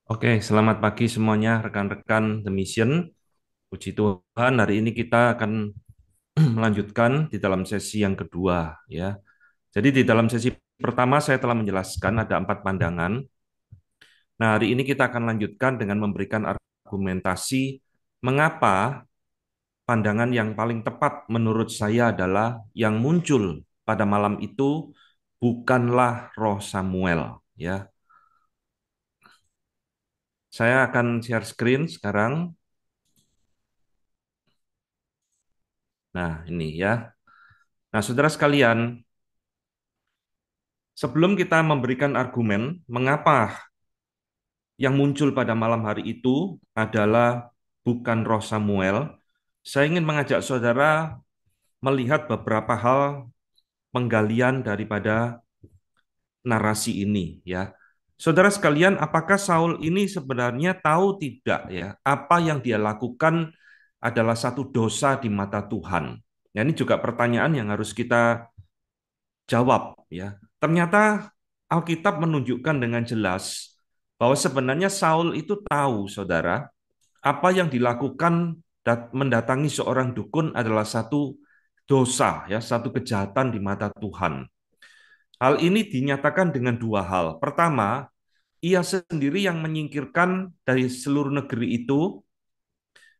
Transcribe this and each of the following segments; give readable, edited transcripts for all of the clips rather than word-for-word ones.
Oke, selamat pagi semuanya rekan-rekan The Mission. Puji Tuhan, hari ini kita akan melanjutkan di dalam sesi yang kedua ya. Jadi di dalam sesi pertama saya telah menjelaskan ada 4 pandangan. Nah, hari ini kita akan lanjutkan dengan memberikan argumentasi mengapa pandangan yang paling tepat menurut saya adalah yang muncul pada malam itu bukanlah Roh Samuel ya. Saya akan share screen sekarang. Nah, ini ya. Nah, saudara sekalian, sebelum kita memberikan argumen mengapa yang muncul pada malam hari itu adalah bukan Roh Samuel, saya ingin mengajak saudara melihat beberapa hal penggalian daripada narasi ini ya. Saudara sekalian, apakah Saul ini sebenarnya tahu tidak ya apa yang dia lakukan adalah satu dosa di mata Tuhan? Ya, ini juga pertanyaan yang harus kita jawab ya. Ternyata Alkitab menunjukkan dengan jelas bahwa sebenarnya Saul itu tahu, saudara, apa yang dilakukan mendatangi seorang dukun adalah satu dosa ya, satu kejahatan di mata Tuhan. Hal ini dinyatakan dengan dua hal. Pertama, ia sendiri yang menyingkirkan dari seluruh negeri itu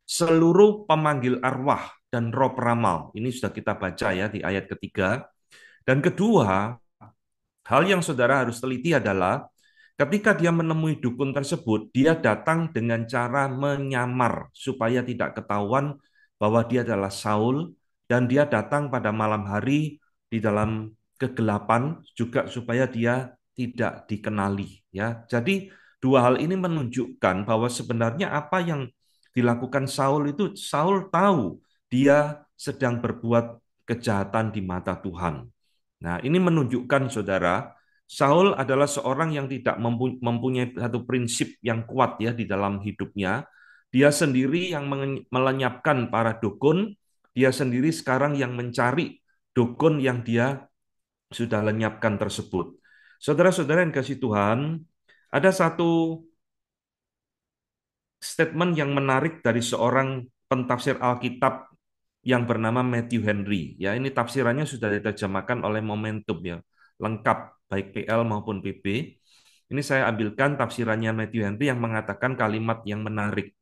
seluruh pemanggil arwah dan roh peramal. Ini sudah kita baca ya di ayat ketiga. Dan kedua, hal yang saudara harus teliti adalah ketika dia menemui dukun tersebut, dia datang dengan cara menyamar supaya tidak ketahuan bahwa dia adalah Saul dan dia datang pada malam hari di dalam kegelapan juga supaya dia tidak dikenali ya. Jadi dua hal ini menunjukkan bahwa sebenarnya apa yang dilakukan Saul itu Saul tahu dia sedang berbuat kejahatan di mata Tuhan. Nah, ini menunjukkan saudara, Saul adalah seorang yang tidak mempunyai satu prinsip yang kuat ya di dalam hidupnya. Dia sendiri yang melenyapkan para dukun, dia sendiri sekarang yang mencari dukun yang dia sudah lenyapkan tersebut. Saudara-saudara yang kasih Tuhan, ada satu statement yang menarik dari seorang pentafsir Alkitab yang bernama Matthew Henry. Ya, ini tafsirannya sudah diterjemahkan oleh Momentum ya, lengkap baik PL maupun PB. Ini saya ambilkan tafsirannya Matthew Henry yang mengatakan kalimat yang menarik.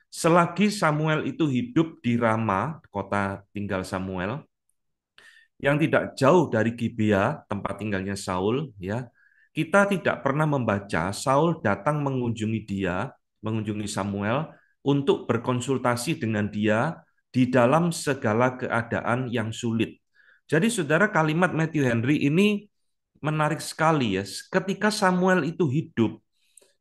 Selagi Samuel itu hidup di Rama, kota tinggal Samuel, yang tidak jauh dari Gibea, tempat tinggalnya Saul, ya, kita tidak pernah membaca Saul datang mengunjungi dia, mengunjungi Samuel untuk berkonsultasi dengan dia di dalam segala keadaan yang sulit. Jadi saudara, kalimat Matthew Henry ini menarik sekali ya. Ketika Samuel itu hidup,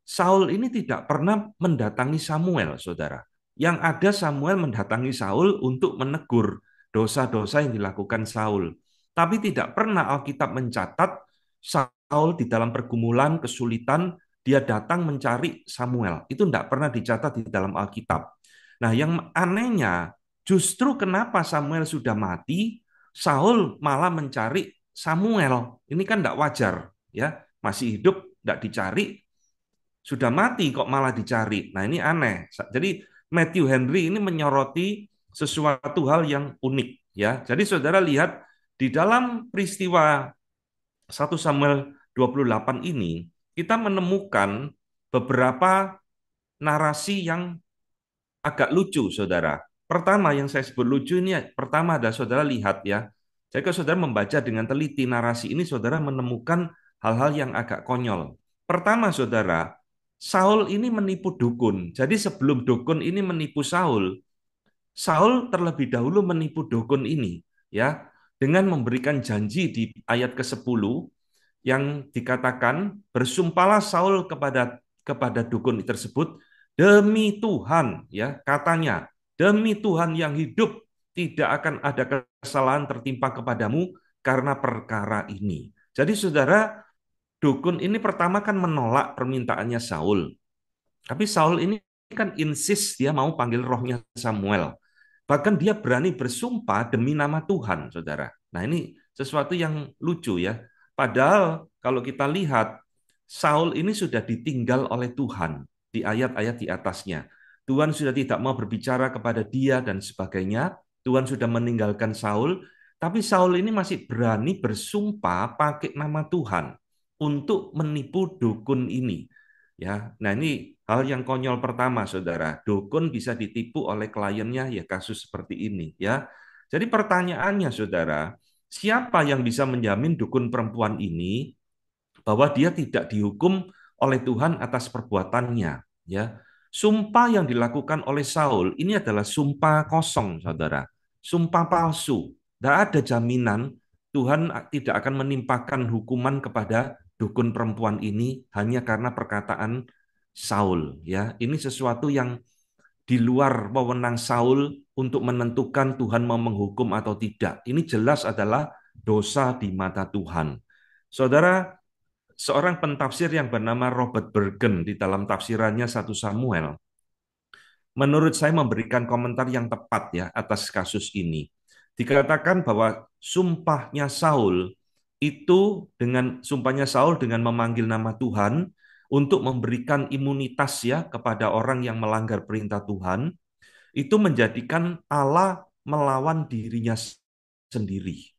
Saul ini tidak pernah mendatangi Samuel, saudara. Yang ada Samuel mendatangi Saul untuk menegur dosa-dosa yang dilakukan Saul. Tapi tidak pernah Alkitab mencatat Saul di dalam pergumulan, kesulitan, dia datang mencari Samuel. Itu tidak pernah dicatat di dalam Alkitab. Nah, yang anehnya, justru kenapa Samuel sudah mati, Saul malah mencari Samuel. Ini kan tidak wajar, ya. Masih hidup, tidak dicari, sudah mati kok malah dicari. Nah, ini aneh. Jadi Matthew Henry ini menyoroti sesuatu hal yang unik ya. Jadi saudara lihat di dalam peristiwa 1 Samuel 28 ini kita menemukan beberapa narasi yang agak lucu, saudara. Pertama yang saya sebut lucu ini, pertama ada saudara lihat ya. Jadi kalau saudara membaca dengan teliti narasi ini, saudara menemukan hal-hal yang agak konyol. Pertama, saudara, Saul ini menipu dukun. Jadi sebelum dukun ini menipu Saul, Saul terlebih dahulu menipu dukun ini, ya, dengan memberikan janji di ayat ke-10 yang dikatakan bersumpahlah Saul kepada dukun tersebut demi Tuhan ya katanya demi Tuhan yang hidup tidak akan ada kesalahan tertimpa kepadamu karena perkara ini. Jadi saudara, dukun ini pertama kan menolak permintaannya Saul. Tapi Saul ini kan insist dia mau panggil rohnya Samuel. Bahkan dia berani bersumpah demi nama Tuhan, saudara. Nah, ini sesuatu yang lucu ya. Padahal kalau kita lihat, Saul ini sudah ditinggal oleh Tuhan. di ayat-ayat di atasnya. Tuhan sudah tidak mau berbicara kepada dia dan sebagainya. Tuhan sudah meninggalkan Saul, tapi Saul ini masih berani bersumpah pakai nama Tuhan untuk menipu dukun ini. Ya, nah ini hal yang konyol pertama, saudara. Dukun bisa ditipu oleh kliennya, ya kasus seperti ini, ya. Jadi pertanyaannya, saudara, siapa yang bisa menjamin dukun perempuan ini bahwa dia tidak dihukum oleh Tuhan atas perbuatannya, ya. Sumpah yang dilakukan oleh Saul ini adalah sumpah kosong, saudara. Sumpah palsu. Tidak ada jaminan Tuhan tidak akan menimpakan hukuman kepada dukun perempuan ini hanya karena perkataan Saul, ya. Ini sesuatu yang di luar wewenang Saul untuk menentukan Tuhan mau menghukum atau tidak. Ini jelas adalah dosa di mata Tuhan. Saudara, seorang pentafsir yang bernama Robert Bergen di dalam tafsirannya 1 Samuel, menurut saya memberikan komentar yang tepat ya atas kasus ini. Dikatakan bahwa sumpahnya Saul dengan memanggil nama Tuhan untuk memberikan imunitas ya kepada orang yang melanggar perintah Tuhan, itu menjadikan Allah melawan dirinya sendiri.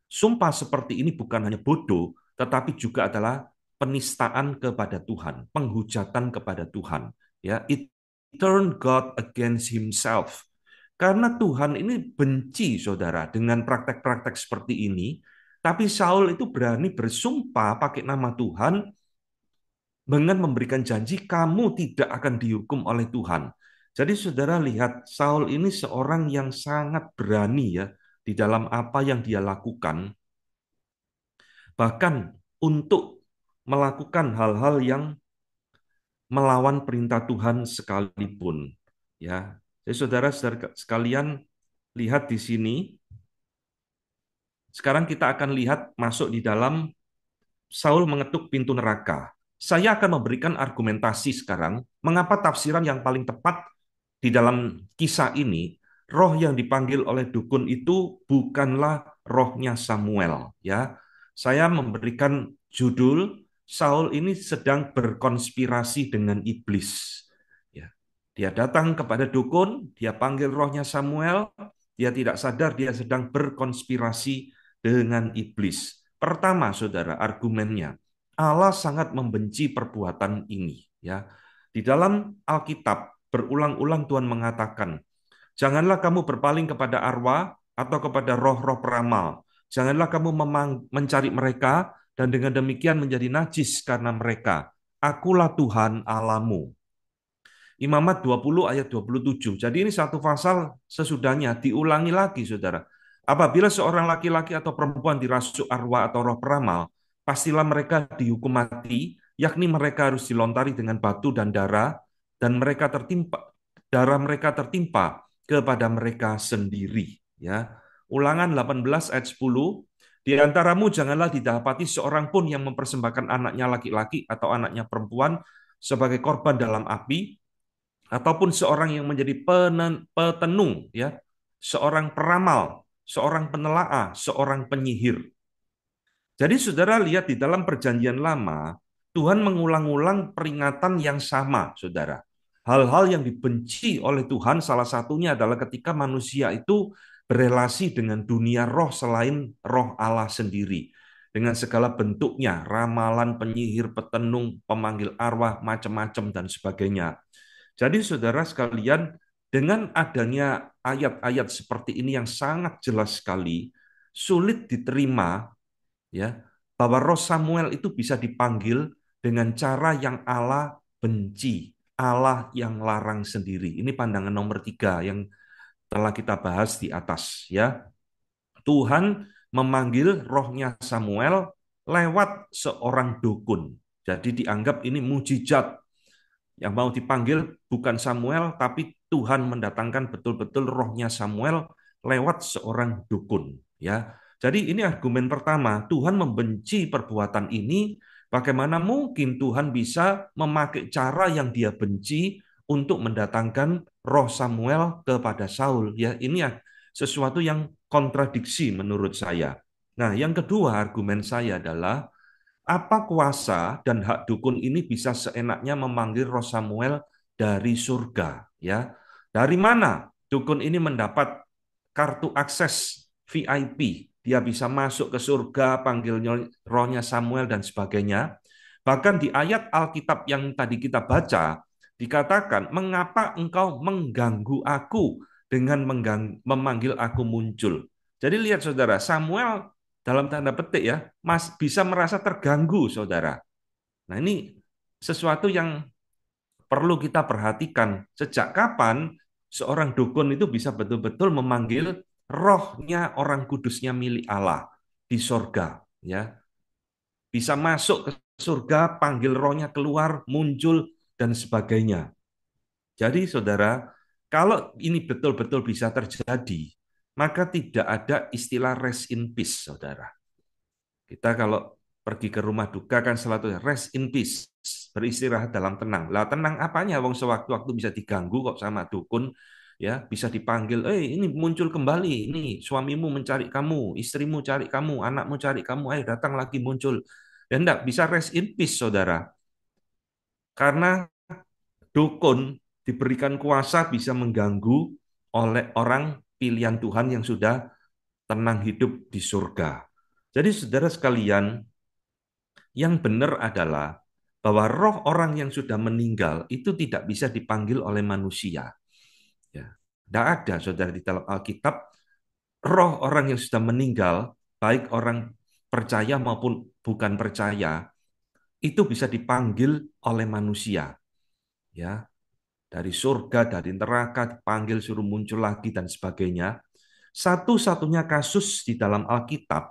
Sumpah seperti ini bukan hanya bodoh, tetapi juga adalah penistaan kepada Tuhan, penghujatan kepada Tuhan. Ya, it turn God against himself. Karena Tuhan ini benci, saudara, dengan praktek-praktek seperti ini, tapi Saul itu berani bersumpah pakai nama Tuhan dengan memberikan janji kamu tidak akan dihukum oleh Tuhan. Jadi saudara lihat, Saul ini seorang yang sangat berani ya di dalam apa yang dia lakukan, bahkan untuk melakukan hal-hal yang melawan perintah Tuhan sekalipun. Ya, jadi saudara-saudara sekalian lihat di sini. Sekarang kita akan lihat masuk di dalam Saul mengetuk pintu neraka. Saya akan memberikan argumentasi sekarang mengapa tafsiran yang paling tepat di dalam kisah ini, roh yang dipanggil oleh dukun itu bukanlah rohnya Samuel, ya. Saya memberikan judul Saul ini sedang berkonspirasi dengan iblis. Ya. Dia datang kepada dukun, dia panggil rohnya Samuel, dia tidak sadar dia sedang berkonspirasi dengan iblis. Pertama, saudara, argumennya Allah sangat membenci perbuatan ini. Ya, di dalam Alkitab berulang-ulang Tuhan mengatakan, janganlah kamu berpaling kepada arwah atau kepada roh-roh peramal. Janganlah kamu mencari mereka dan dengan demikian menjadi najis karena mereka. Akulah Tuhan Allahmu. Imamat 20 ayat 27. Jadi ini satu pasal sesudahnya diulangi lagi, saudara. Apabila seorang laki-laki atau perempuan dirasuk arwah atau roh peramal, pastilah mereka dihukum mati, yakni mereka harus dilontari dengan batu dan darah mereka tertimpa kepada mereka sendiri. Ya, Ulangan 18 ayat 10. Di antaramu janganlah didapati seorang pun yang mempersembahkan anaknya laki-laki atau anaknya perempuan sebagai korban dalam api, ataupun seorang yang menjadi petenung, ya, seorang peramal, seorang penelaah, seorang penyihir. Jadi saudara lihat di dalam perjanjian lama, Tuhan mengulang-ulang peringatan yang sama, saudara. Hal-hal yang dibenci oleh Tuhan salah satunya adalah ketika manusia itu berelasi dengan dunia roh selain roh Allah sendiri. Dengan segala bentuknya, ramalan, penyihir, petenung, pemanggil arwah, macam-macam, dan sebagainya. Jadi saudara sekalian, dengan adanya ayat-ayat seperti ini yang sangat jelas sekali, sulit diterima ya bahwa roh Samuel itu bisa dipanggil dengan cara yang Allah benci, Allah yang larang sendiri. Ini pandangan nomor 3 yang telah kita bahas di atas ya. Tuhan memanggil rohnya Samuel lewat seorang dukun. Jadi dianggap ini mujizat. Yang mau dipanggil bukan Samuel, tapi Tuhan mendatangkan betul-betul rohnya Samuel lewat seorang dukun. Ya, jadi ini argumen pertama. Tuhan membenci perbuatan ini. Bagaimana mungkin Tuhan bisa memakai cara yang Dia benci untuk mendatangkan roh Samuel kepada Saul? Ya, ini sesuatu yang kontradiksi menurut saya. Nah, yang kedua argumen saya adalah apa kuasa dan hak dukun ini bisa seenaknya memanggil roh Samuel dari surga? Ya, dari mana dukun ini mendapat kartu akses VIP? Dia bisa masuk ke surga, panggil rohnya Samuel dan sebagainya. Bahkan di ayat Alkitab yang tadi kita baca, dikatakan, mengapa engkau mengganggu aku dengan memanggil aku muncul? Jadi lihat saudara, Samuel dalam tanda petik ya, bisa merasa terganggu saudara. Nah ini sesuatu yang perlu kita perhatikan. Sejak kapan seorang dukun itu bisa betul-betul memanggil rohnya orang kudusnya milik Allah di sorga, ya, bisa masuk ke surga, panggil rohnya keluar, muncul dan sebagainya. Jadi saudara, kalau ini betul-betul bisa terjadi, maka tidak ada istilah rest in peace, saudara. Kita kalau pergi ke rumah duka kan selalu rest in peace, beristirahat dalam tenang. Lah tenang apanya? Wong sewaktu-waktu bisa diganggu kok sama dukun, ya bisa dipanggil. Ini muncul kembali. Ini suamimu mencari kamu, istrimu cari kamu, anakmu cari kamu. Ayo datang lagi muncul. Ya enggak bisa rest in peace, saudara. Karena dukun diberikan kuasa bisa mengganggu oleh orang pilihan Tuhan yang sudah tenang hidup di surga. Jadi saudara sekalian, yang benar adalah bahwa roh orang yang sudah meninggal itu tidak bisa dipanggil oleh manusia. Ya. Tidak ada, saudara, di dalam Alkitab, roh orang yang sudah meninggal, baik orang percaya maupun bukan percaya, itu bisa dipanggil oleh manusia. Ya, dari surga, dari neraka, dipanggil, suruh muncul lagi, dan sebagainya. Satu-satunya kasus di dalam Alkitab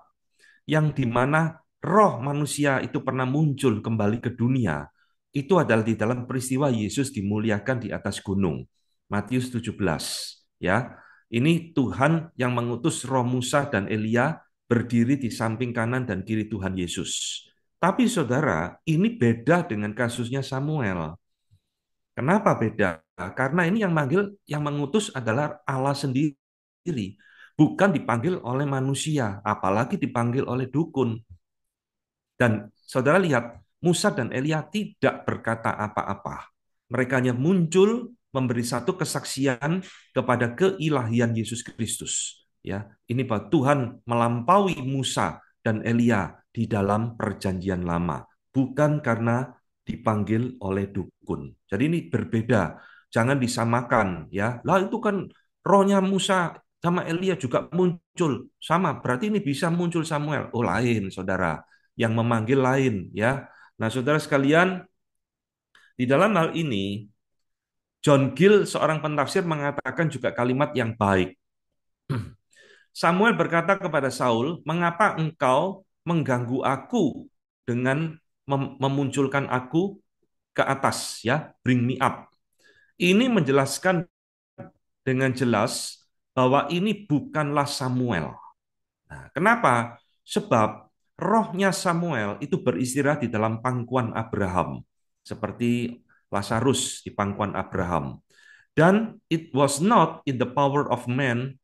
yang di mana roh manusia itu pernah muncul kembali ke dunia, itu adalah di dalam peristiwa Yesus dimuliakan di atas gunung. Matius 17. Ya, ini Tuhan yang mengutus roh Musa dan Elia berdiri di samping kanan dan kiri Tuhan Yesus. Tapi saudara, ini beda dengan kasusnya Samuel. Kenapa beda? Karena ini yang manggil, yang mengutus adalah Allah sendiri, bukan dipanggil oleh manusia, apalagi dipanggil oleh dukun. Dan saudara lihat, Musa dan Elia tidak berkata apa-apa. Mereka hanya muncul memberi satu kesaksian kepada keilahian Yesus Kristus. Ya, ini bahwa Tuhan melampaui Musa dan Elia di dalam perjanjian lama, bukan karena dipanggil oleh dukun. Jadi ini berbeda, jangan disamakan ya. Lah itu kan rohnya Musa sama Elia juga muncul sama, berarti ini bisa muncul Samuel. Oh lain, saudara, yang memanggil lain ya. Nah, saudara sekalian, di dalam hal ini John Gill seorang pentafsir mengatakan juga kalimat yang baik. Samuel berkata kepada Saul, "Mengapa engkau mengganggu aku dengan memunculkan aku ke atas ya, bring me up." Ini menjelaskan dengan jelas bahwa ini bukanlah Samuel. Nah, kenapa? Sebab rohnya Samuel itu beristirahat di dalam pangkuan Abraham, seperti Lazarus di pangkuan Abraham. Dan it was not in the power of man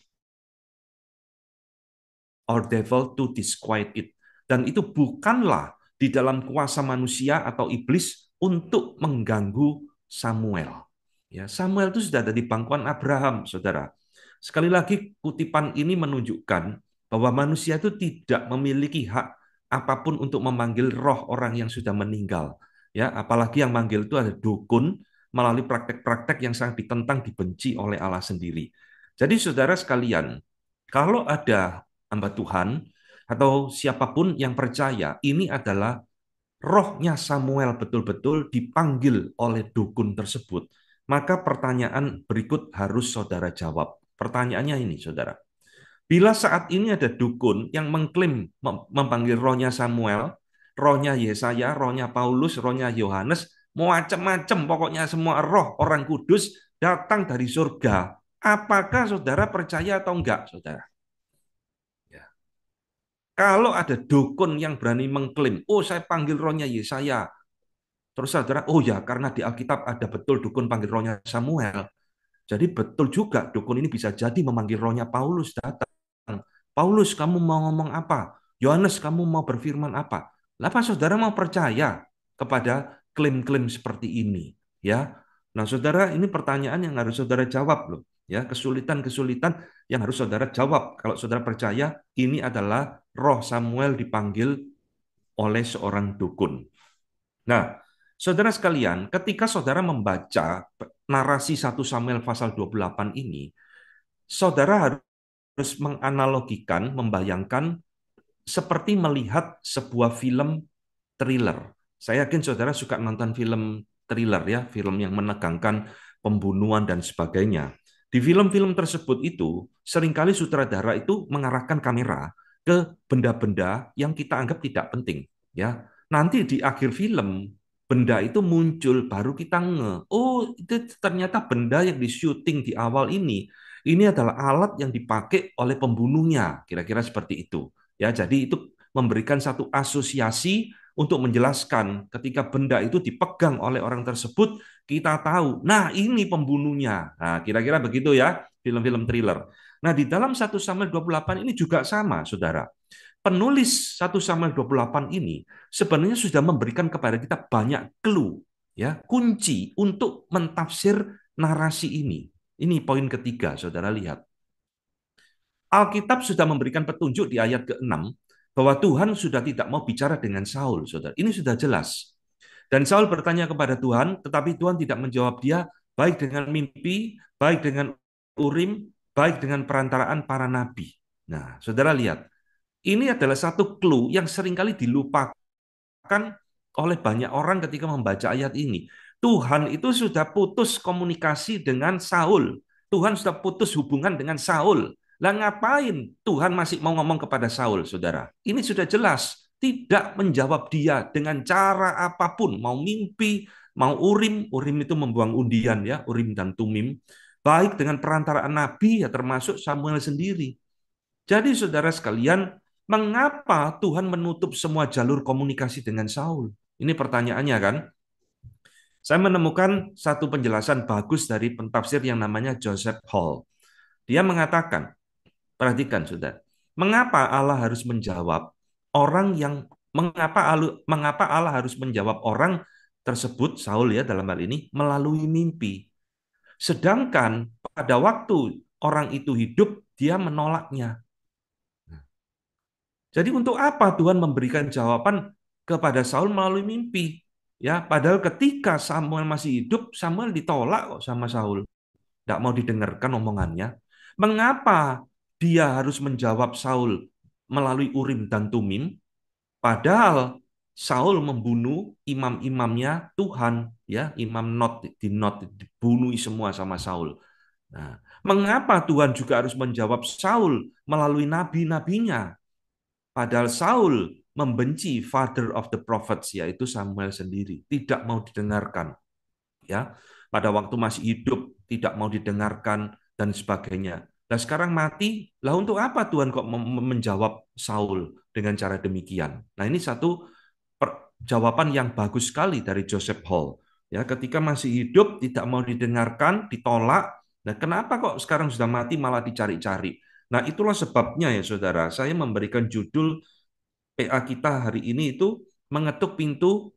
or devil to disquiet it. Dan itu bukanlah di dalam kuasa manusia atau iblis untuk mengganggu Samuel. Ya, Samuel itu sudah ada di pangkuan Abraham, saudara. Sekali lagi, kutipan ini menunjukkan bahwa manusia itu tidak memiliki hak apapun untuk memanggil roh orang yang sudah meninggal. Ya, apalagi yang manggil itu ada dukun melalui praktek-praktek yang sangat ditentang, dibenci oleh Allah sendiri. Jadi, saudara sekalian, kalau ada hamba Tuhan atau siapapun yang percaya, ini adalah rohnya Samuel betul-betul dipanggil oleh dukun tersebut, maka pertanyaan berikut harus saudara jawab. Pertanyaannya ini, saudara. Bila saat ini ada dukun yang mengklaim memanggil rohnya Samuel, rohnya Yesaya, rohnya Paulus, rohnya Yohanes, macam-macam, pokoknya semua roh orang kudus datang dari surga. Apakah saudara percaya atau enggak, saudara? Ya. Kalau ada dukun yang berani mengklaim, oh saya panggil rohnya Yesaya, terus saudara, oh ya karena di Alkitab ada betul dukun panggil rohnya Samuel, jadi betul juga dukun ini bisa jadi memanggil rohnya Paulus datang. Paulus, kamu mau ngomong apa? Yohanes, kamu mau berfirman apa? Lah, apa saudara mau percaya kepada klaim-klaim seperti ini? Ya, nah saudara, ini pertanyaan yang harus saudara jawab loh. Ya, kesulitan-kesulitan yang harus saudara jawab. Kalau saudara percaya ini adalah Roh Samuel dipanggil oleh seorang dukun. Nah, saudara sekalian, ketika saudara membaca narasi 1 Samuel pasal 28 ini, saudara harus menganalogikan, membayangkan seperti melihat sebuah film thriller. Saya yakin saudara suka nonton film thriller ya, film yang menegangkan, pembunuhan dan sebagainya. Di film-film tersebut itu, seringkali sutradara itu mengarahkan kamera ke benda-benda yang kita anggap tidak penting. Ya, nanti di akhir film, benda itu muncul, baru kita oh itu ternyata benda yang di syuting di awal ini adalah alat yang dipakai oleh pembunuhnya, kira-kira seperti itu. Ya, jadi itu memberikan satu asosiasi untuk menjelaskan ketika benda itu dipegang oleh orang tersebut, kita tahu, nah ini pembunuhnya. Nah, kira-kira begitu ya, film-film thriller. Nah, di dalam 1 Samuel 28 ini juga sama, saudara. Penulis 1 Samuel 28 ini sebenarnya sudah memberikan kepada kita banyak clue, ya, kunci untuk mentafsir narasi ini. Ini poin ketiga, saudara lihat. Alkitab sudah memberikan petunjuk di ayat ke-6 bahwa Tuhan sudah tidak mau bicara dengan Saul, saudara. Ini sudah jelas. Dan Saul bertanya kepada Tuhan, tetapi Tuhan tidak menjawab dia, baik dengan mimpi, baik dengan urim, baik dengan perantaraan para nabi. Nah, saudara lihat, ini adalah satu clue yang seringkali dilupakan oleh banyak orang ketika membaca ayat ini. Tuhan itu sudah putus komunikasi dengan Saul. Tuhan sudah putus hubungan dengan Saul. Lah ngapain Tuhan masih mau ngomong kepada Saul, saudara? Ini sudah jelas. Tidak menjawab dia dengan cara apapun. Mau mimpi, mau urim. Urim itu membuang undian ya, urim dan tumim. Baik dengan perantaraan nabi ya termasuk Samuel sendiri. Jadi saudara sekalian, mengapa Tuhan menutup semua jalur komunikasi dengan Saul? Ini pertanyaannya kan? Saya menemukan satu penjelasan bagus dari pentafsir yang namanya Joseph Hall. Dia mengatakan, perhatikan sudah, mengapa Allah harus menjawab orang yang mengapa Allah harus menjawab orang tersebut Saul ya dalam hal ini melalui mimpi. Sedangkan pada waktu orang itu hidup dia menolaknya. Jadi untuk apa Tuhan memberikan jawaban kepada Saul melalui mimpi? Ya, padahal ketika Samuel masih hidup, Samuel ditolak kok sama Saul. Tidak mau didengarkan omongannya. Mengapa dia harus menjawab Saul melalui Urim dan Tumim? Padahal Saul membunuh imam-imamnya Tuhan, ya, imam Not dibunuh semua sama Saul. Nah, mengapa Tuhan juga harus menjawab Saul melalui nabi-nabinya? Padahal Saul membenci father of the prophets, yaitu Samuel sendiri, tidak mau didengarkan. Ya, pada waktu masih hidup tidak mau didengarkan dan sebagainya. Nah sekarang mati, lah untuk apa Tuhan kok menjawab Saul dengan cara demikian? Nah ini satu jawaban yang bagus sekali dari Joseph Hall. Ya, ketika masih hidup tidak mau didengarkan, ditolak. Nah, kenapa kok sekarang sudah mati malah dicari-cari? Nah, itulah sebabnya ya saudara, saya memberikan judul PA kita hari ini itu mengetuk pintu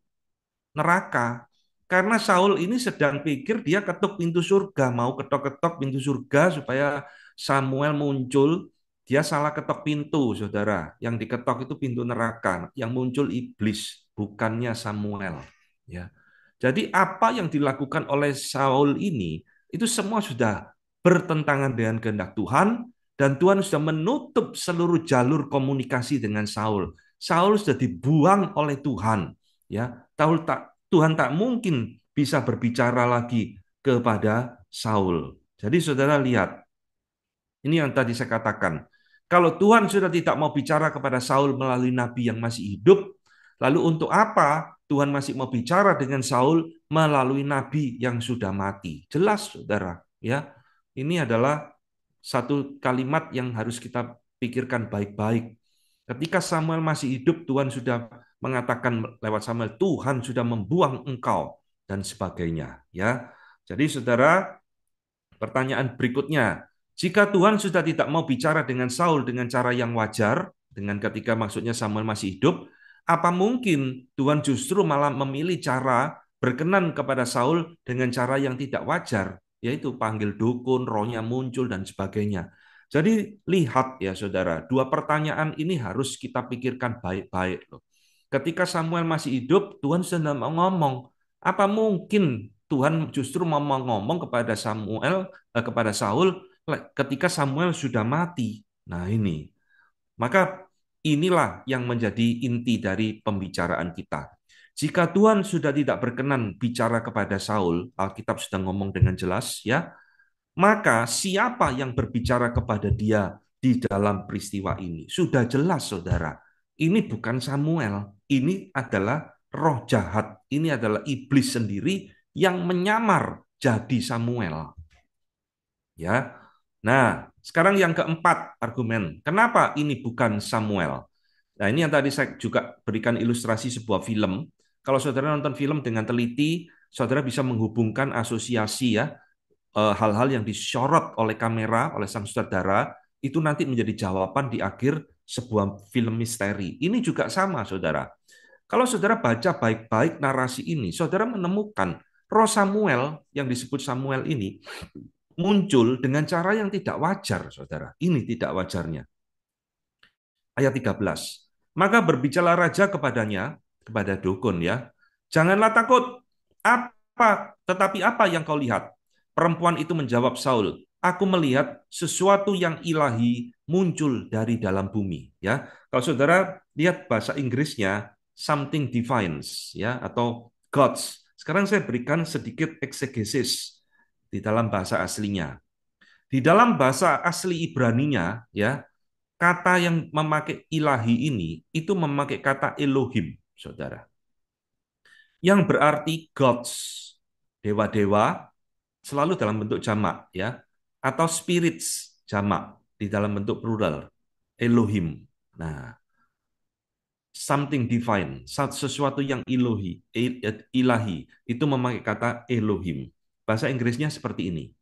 neraka. Karena Saul ini sedang pikir dia ketuk pintu surga, mau ketok-ketok pintu surga supaya Samuel muncul. Dia salah ketok pintu, saudara. Yang diketok itu pintu neraka. Yang muncul iblis, bukannya Samuel. Ya. Jadi apa yang dilakukan oleh Saul ini, itu semua sudah bertentangan dengan kehendak Tuhan, dan Tuhan sudah menutup seluruh jalur komunikasi dengan Saul. Saul sudah dibuang oleh Tuhan. Ya, Tuhan tak mungkin bisa berbicara lagi kepada Saul. Jadi saudara lihat, ini yang tadi saya katakan. Kalau Tuhan sudah tidak mau bicara kepada Saul melalui nabi yang masih hidup, lalu untuk apa Tuhan masih mau bicara dengan Saul melalui nabi yang sudah mati? Jelas, saudara. Ya, ini adalah satu kalimat yang harus kita pikirkan baik-baik. Ketika Samuel masih hidup, Tuhan sudah mengatakan lewat Samuel, Tuhan sudah membuang engkau dan sebagainya. Ya, jadi saudara, pertanyaan berikutnya, jika Tuhan sudah tidak mau bicara dengan Saul dengan cara yang wajar, dengan ketika maksudnya Samuel masih hidup, Apa mungkin Tuhan justru malah memilih cara berkenan kepada Saul dengan cara yang tidak wajar, yaitu panggil dukun, rohnya muncul, dan sebagainya. Jadi lihat ya saudara, dua pertanyaan ini harus kita pikirkan baik-baik loh. Ketika Samuel masih hidup, Tuhan sedang ngomong. Apa mungkin Tuhan justru mau ngomong kepada kepada Saul ketika Samuel sudah mati? Nah ini. Maka inilah yang menjadi inti dari pembicaraan kita. Jika Tuhan sudah tidak berkenan bicara kepada Saul, Alkitab sudah ngomong dengan jelas ya, maka siapa yang berbicara kepada dia di dalam peristiwa ini? Sudah jelas saudara, ini bukan Samuel, ini adalah roh jahat, ini adalah iblis sendiri yang menyamar jadi Samuel. Ya. Nah, sekarang yang keempat argumen. Kenapa ini bukan Samuel? Nah, ini yang tadi saya juga berikan ilustrasi sebuah film. Kalau saudara nonton film dengan teliti, saudara bisa menghubungkan asosiasi ya, hal-hal yang disorot oleh kamera, oleh sang sutradara, itu nanti menjadi jawaban di akhir sebuah film misteri. Ini juga sama, saudara. Kalau saudara baca baik-baik narasi ini, saudara menemukan roh Samuel yang disebut Samuel ini muncul dengan cara yang tidak wajar, saudara. Ini tidak wajarnya. Ayat 13. Maka berbicara raja kepadanya, kepada dukun ya, janganlah takut. Tetapi apa yang kau lihat? Perempuan itu menjawab Saul, aku melihat sesuatu yang ilahi muncul dari dalam bumi. Ya, kalau saudara lihat bahasa Inggrisnya, something divines, ya, atau gods. Sekarang saya berikan sedikit eksegesis di dalam bahasa aslinya. Di dalam bahasa asli Ibraninya, ya, kata yang memakai ilahi ini itu memakai kata Elohim, saudara, yang berarti gods, dewa-dewa, selalu dalam bentuk jamak, ya, atau spirits jamak di dalam bentuk plural, Elohim. Nah, something divine, sesuatu yang ilahi, itu memakai kata Elohim. Bahasa Inggrisnya seperti ini.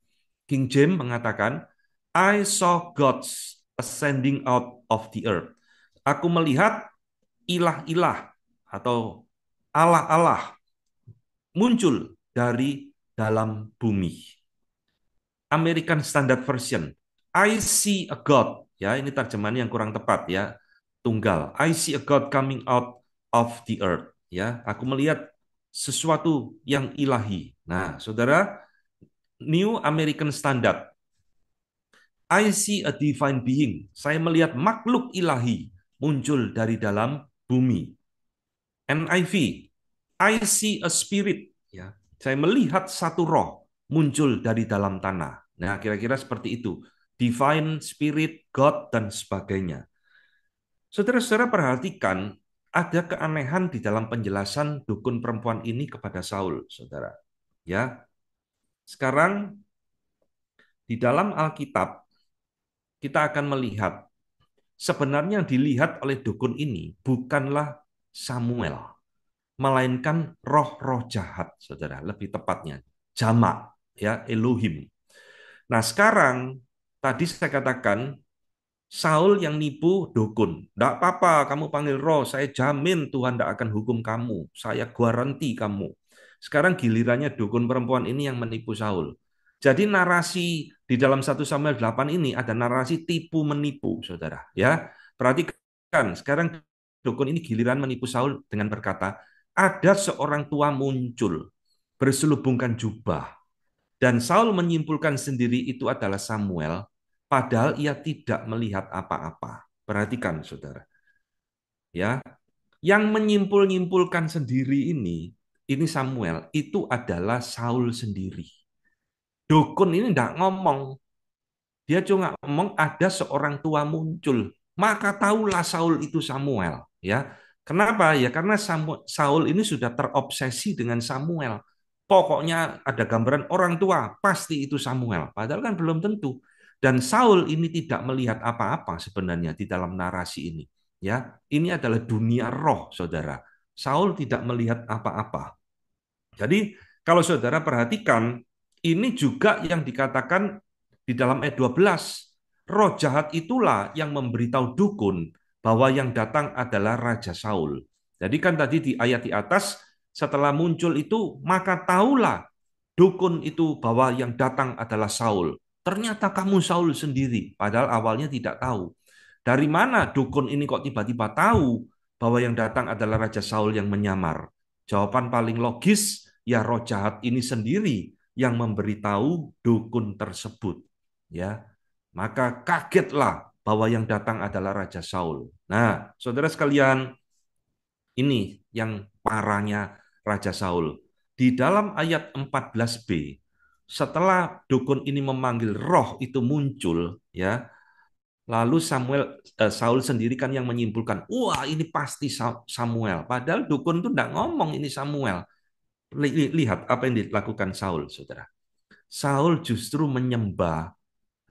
King James mengatakan, I saw gods ascending out of the earth. Aku melihat ilah-ilah atau Allah-Allah muncul dari dalam bumi. American Standard Version, I see a God. Ya, ini terjemahan yang kurang tepat ya. Tunggal. I see a God coming out of the earth. Ya, aku melihat sesuatu yang ilahi. Nah, saudara, New American Standard, I see a divine being. Saya melihat makhluk ilahi muncul dari dalam bumi. NIV, I see a spirit. Ya, saya melihat satu roh muncul dari dalam tanah. Nah, kira-kira seperti itu. Divine, spirit, God, dan sebagainya. Saudara-saudara perhatikan, ada keanehan di dalam penjelasan dukun perempuan ini kepada Saul, saudara. Ya, sekarang di dalam Alkitab kita akan melihat sebenarnya yang dilihat oleh dukun ini bukanlah Samuel, melainkan roh-roh jahat, saudara. Lebih tepatnya, jamak, ya, Elohim. Nah, sekarang tadi saya katakan Saul yang nipu dukun. Tidak apa-apa, kamu panggil roh. Saya jamin Tuhan tidak akan hukum kamu. Saya garanti kamu. Sekarang gilirannya dukun perempuan ini yang menipu Saul. Jadi narasi di dalam 1 Samuel 8 ini ada narasi tipu-menipu, saudara. Ya, perhatikan. Sekarang dukun ini giliran menipu Saul dengan berkata, ada seorang tua muncul, berselubungkan jubah. Dan Saul menyimpulkan sendiri itu adalah Samuel, padahal ia tidak melihat apa-apa. Perhatikan, saudara. Ya, yang menyimpul-nyimpulkan sendiri ini Samuel, itu adalah Saul sendiri. Dukun ini tidak ngomong. Dia cuma ngomong ada seorang tua muncul. Maka tahulah Saul itu Samuel. Ya, kenapa? Ya karena Saul ini sudah terobsesi dengan Samuel. Pokoknya ada gambaran orang tua, pasti itu Samuel. Padahal kan belum tentu. Dan Saul ini tidak melihat apa-apa sebenarnya di dalam narasi ini. Ya, ini adalah dunia roh, saudara. Saul tidak melihat apa-apa. Jadi kalau saudara perhatikan, ini juga yang dikatakan di dalam ayat 12. Roh jahat itulah yang memberitahu dukun bahwa yang datang adalah Raja Saul. Jadi kan tadi di ayat di atas, setelah muncul itu, maka tahulah dukun itu bahwa yang datang adalah Saul. Ternyata kamu Saul sendiri, padahal awalnya tidak tahu. Dari mana dukun ini kok tiba-tiba tahu bahwa yang datang adalah Raja Saul yang menyamar? Jawaban paling logis, ya roh jahat ini sendiri yang memberitahu dukun tersebut. Ya, maka kagetlah bahwa yang datang adalah Raja Saul. Nah, saudara sekalian, ini yang parahnya Raja Saul. Di dalam ayat 14b, setelah dukun ini memanggil roh itu muncul, ya, lalu Saul sendiri kan yang menyimpulkan, wah ini pasti Samuel. Padahal dukun itu tidak ngomong ini Samuel. Lihat apa yang dilakukan Saul, saudara. Saul justru menyembah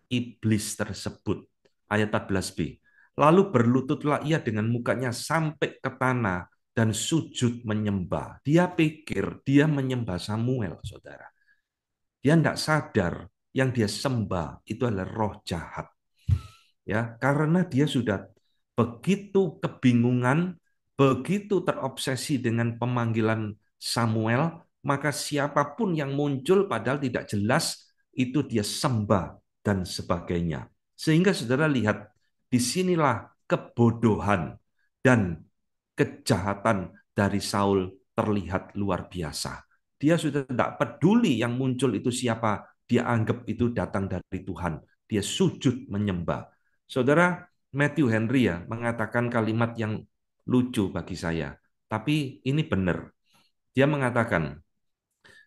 iblis tersebut. Ayat 14b. Lalu berlututlah ia dengan mukanya sampai ke tanah dan sujud menyembah. Dia pikir dia menyembah Samuel, saudara. Dia tidak sadar yang dia sembah itu adalah roh jahat. Ya, karena dia sudah begitu kebingungan, begitu terobsesi dengan pemanggilan Samuel, maka siapapun yang muncul padahal tidak jelas itu dia sembah dan sebagainya. Sehingga saudara lihat, disinilah kebodohan dan kejahatan dari Saul terlihat luar biasa. Dia sudah tidak peduli yang muncul itu siapa, dia anggap itu datang dari Tuhan. Dia sujud menyembah. Saudara, Matthew Henry ya mengatakan kalimat yang lucu bagi saya. Tapi ini benar. Dia mengatakan,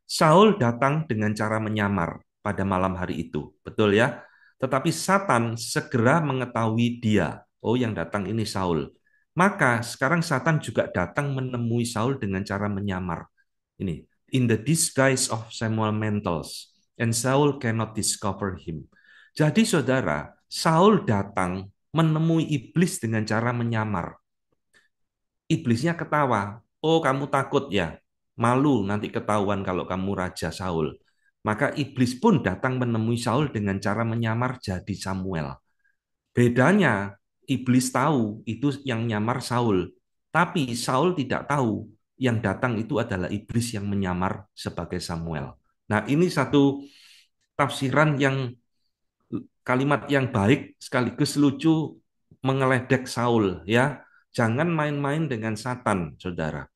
Saul datang dengan cara menyamar pada malam hari itu. Betul ya? Tetapi Satan segera mengetahui dia. Oh, yang datang ini Saul. Maka sekarang Satan juga datang menemui Saul dengan cara menyamar. Ini, in the disguise of Samuel Mentals. And Saul cannot discover him. Jadi saudara, Saul datang menemui iblis dengan cara menyamar. Iblisnya ketawa. Oh, kamu takut ya? Malu nanti ketahuan kalau kamu Raja Saul. Maka iblis pun datang menemui Saul dengan cara menyamar jadi Samuel. Bedanya, iblis tahu itu yang nyamar Saul. Tapi Saul tidak tahu yang datang itu adalah iblis yang menyamar sebagai Samuel. Nah, ini satu tafsiran yang kalimat yang baik sekaligus lucu mengeledek Saul ya. Jangan main-main dengan Satan, saudara.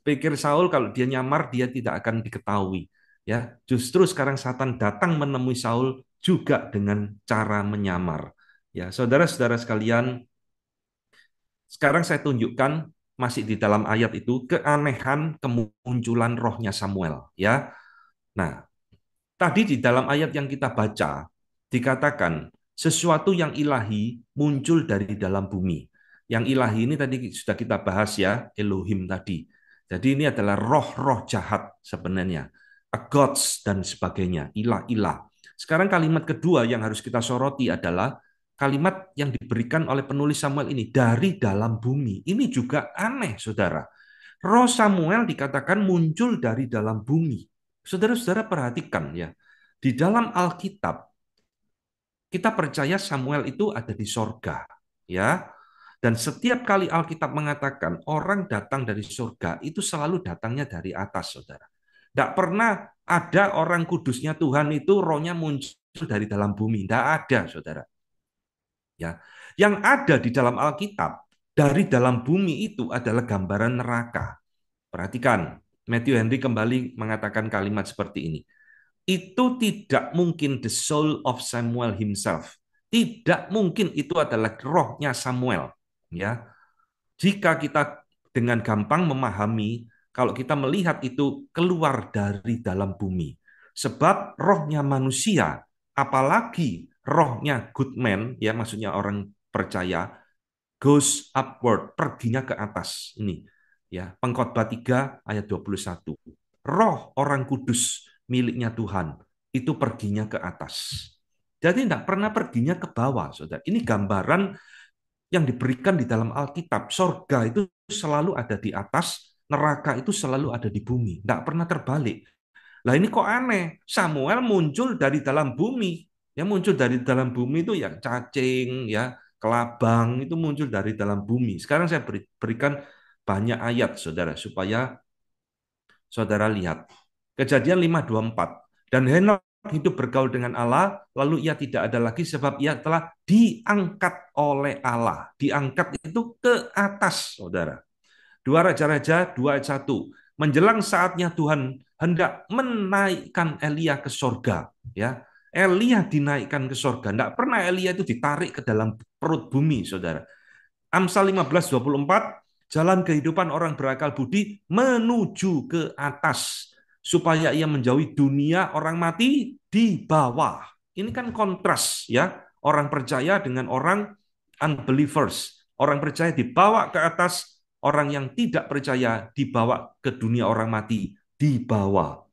Pikir Saul kalau dia nyamar dia tidak akan diketahui. Ya, justru sekarang Satan datang menemui Saul juga dengan cara menyamar. Ya, saudara-saudara sekalian, sekarang saya tunjukkan masih di dalam ayat itu keanehan kemunculan rohnya Samuel. Ya, nah tadi di dalam ayat yang kita baca dikatakan sesuatu yang ilahi muncul dari dalam bumi. Yang ilahi ini tadi sudah kita bahas ya, Elohim tadi. Jadi ini adalah roh-roh jahat sebenarnya. Gods dan sebagainya, ilah-ilah. Sekarang kalimat kedua yang harus kita soroti adalah kalimat yang diberikan oleh penulis Samuel ini, dari dalam bumi. Ini juga aneh, saudara. Roh Samuel dikatakan muncul dari dalam bumi. Saudara-saudara perhatikan ya, di dalam Alkitab kita percaya Samuel itu ada di sorga, ya. Dan setiap kali Alkitab mengatakan orang datang dari sorga, itu selalu datangnya dari atas, saudara. Tidak pernah ada orang kudusnya Tuhan itu rohnya muncul dari dalam bumi. Tidak ada, saudara. Ya, yang ada di dalam Alkitab dari dalam bumi itu adalah gambaran neraka. Perhatikan, Matthew Henry kembali mengatakan kalimat seperti ini. Itu tidak mungkin the soul of Samuel himself. Tidak mungkin itu adalah rohnya Samuel. Ya, jika kita dengan gampang memahami, kalau kita melihat itu keluar dari dalam bumi. Sebab rohnya manusia, apalagi rohnya good man, ya maksudnya orang percaya, goes upward, perginya ke atas. Ini ya, Pengkhotbah 3 ayat 21. Roh orang kudus miliknya Tuhan itu perginya ke atas. Jadi tidak pernah perginya ke bawah, saudara. Ini gambaran yang diberikan di dalam Alkitab. Sorga itu selalu ada di atas, neraka itu selalu ada di bumi. Tidak pernah terbalik. Lah ini kok aneh. Samuel muncul dari dalam bumi. Yang muncul dari dalam bumi itu ya cacing, ya kelabang, itu muncul dari dalam bumi. Sekarang saya berikan banyak ayat, saudara, supaya saudara lihat. Kejadian 5:24. Dan Henokh hidup bergaul dengan Allah, lalu ia tidak ada lagi sebab ia telah diangkat oleh Allah. Diangkat itu ke atas, saudara. 2 Raja-Raja 2 ayat 1. Menjelang saatnya Tuhan hendak menaikkan Elia ke sorga. Ya, Elia dinaikkan ke sorga. Tidak pernah Elia itu ditarik ke dalam perut bumi, saudara. Amsal 15:24, jalan kehidupan orang berakal budi menuju ke atas, supaya ia menjauhi dunia orang mati di bawah. Ini kan kontras ya, orang percaya dengan orang unbelievers. Orang percaya dibawa ke atas, orang yang tidak percaya dibawa ke dunia orang mati di bawah.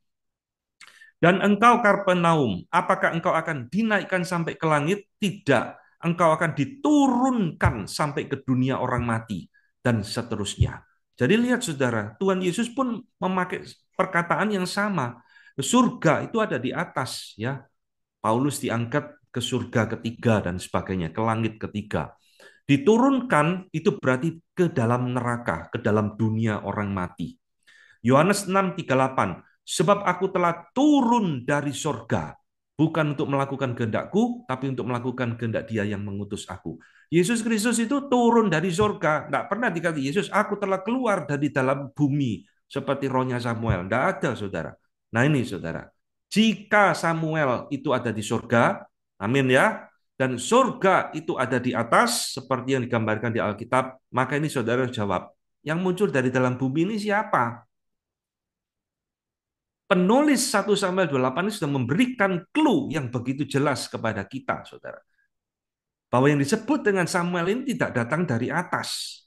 Dan engkau Kapernaum, apakah engkau akan dinaikkan sampai ke langit? Tidak. Engkau akan diturunkan sampai ke dunia orang mati. Dan seterusnya. Jadi lihat saudara, Tuhan Yesus pun memakai perkataan yang sama. Surga itu ada di atas, ya. Paulus diangkat ke surga ketiga dan sebagainya, ke langit ketiga. Diturunkan itu berarti ke dalam neraka, ke dalam dunia orang mati. Yohanes 6:38, sebab aku telah turun dari sorga, bukan untuk melakukan kehendakku, tapi untuk melakukan kehendak Dia yang mengutus aku. Yesus Kristus itu turun dari sorga, tidak pernah dikatakan Yesus, aku telah keluar dari dalam bumi, seperti rohnya Samuel. Tidak ada, saudara. Nah ini, saudara. Jika Samuel itu ada di sorga, amin ya, dan surga itu ada di atas, seperti yang digambarkan di Alkitab, maka ini saudara jawab, yang muncul dari dalam bumi ini siapa? Penulis 1 Samuel 28 ini sudah memberikan clue yang begitu jelas kepada kita, saudara. Bahwa yang disebut dengan Samuel ini tidak datang dari atas.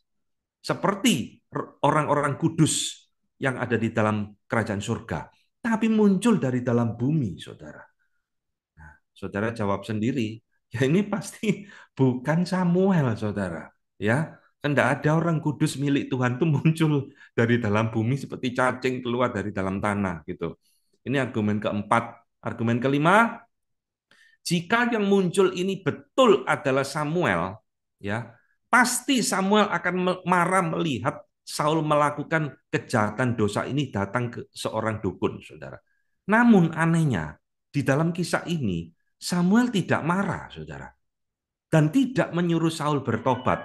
Seperti orang-orang kudus yang ada di dalam kerajaan surga. Tapi muncul dari dalam bumi, saudara. Nah, saudara jawab sendiri, ya ini pasti bukan Samuel, saudara. Ya, kan tidak ada orang kudus milik Tuhan itu muncul dari dalam bumi seperti cacing keluar dari dalam tanah gitu. Ini argumen keempat. Argumen kelima, jika yang muncul ini betul adalah Samuel, ya, pasti Samuel akan marah melihat Saul melakukan kejahatan dosa ini datang ke seorang dukun, saudara. Namun anehnya, di dalam kisah ini, Samuel tidak marah, saudara. Dan tidak menyuruh Saul bertobat.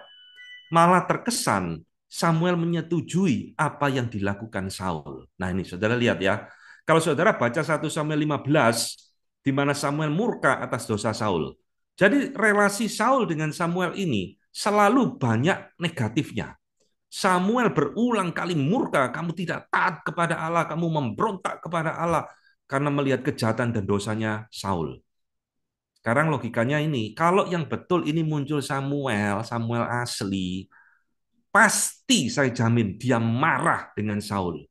Malah terkesan Samuel menyetujui apa yang dilakukan Saul. Nah ini saudara lihat ya. Kalau saudara baca 1 Samuel 15, di mana Samuel murka atas dosa Saul. Jadi relasi Saul dengan Samuel ini selalu banyak negatifnya. Samuel berulang kali murka, kamu tidak taat kepada Allah, kamu memberontak kepada Allah karena melihat kejahatan dan dosanya Saul. Sekarang logikanya ini, kalau yang betul ini muncul Samuel, Samuel asli, pasti saya jamin dia marah dengan Saul.